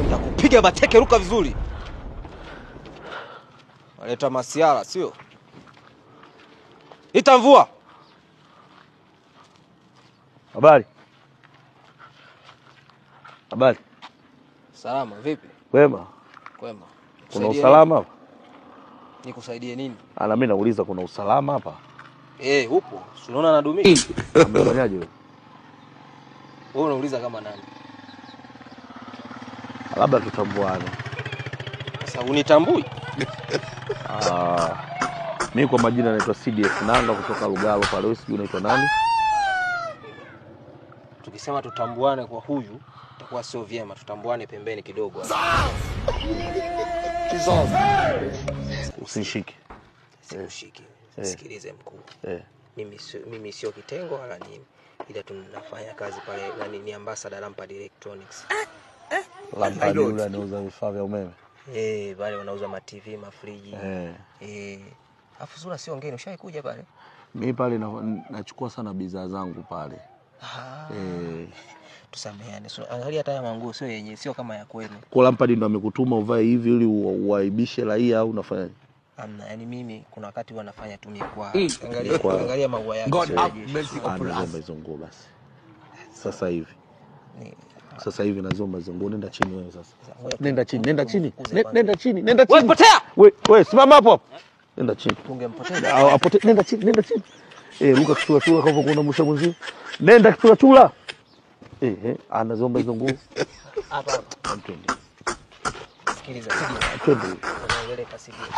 Nitakupiga mateke, ruka vizuri. Waleta masiara, sio? Ita Mvua. Habari. Habari. Salama, vipi? Wema. Kwema. Kuna usalama hapa? Nikusaidie nini? Na mimi nauliza kuna usalama hapa? Upo. Unaona nadumia? Amefanyaje wewe? Wewe unauliza kama nani? Labda tutambuane. Sasa unitambui? Mimi kwa majina naitwa CDF Nanga kutoka Lugalo pale. Wewe sijui unaitwa nani? Tukisema tutambuane kwa huyu itakuwa sio vyema, tutambuane pembeni kidogo. Usishike. Sikushiki. Sikilize mkuu. Mimi sio kitengo wala nini. Ila tunafanya kazi pale ni ambassador Lampard Electronics. Lampard yule anauza vifaa vya umeme. Wale wanauza ma TV, ma friji. Afu sura sio ngeni, ushawahi kuja pale? Mimi pale nachukua sana bidhaa zangu pale. Tusameane. Angalia hata manguo sio yenyewe, sio kama ya kwenu. Kwa Lampard ndo amekutuma uvae hivi ili uaibishe raia au unafanyaje? Yaani mimi kuna wakati wanafanya tu kwa angalia maua yake. God have mercy upon us. Naomba hizo nguo basi. Sasa hivi nazomba hizo nguo, nenda chini wewe sasa. Nenda chini. Wewe potea. Wewe simama hapo. Nenda chini. Tungempoteza. Apotee, nenda chini. Ruka kichula kama kuna msha mzee. Nenda kichula. Anazomba hizo nguo. Hapa. Sikiliza. Twende. Unaeleka sikiliza.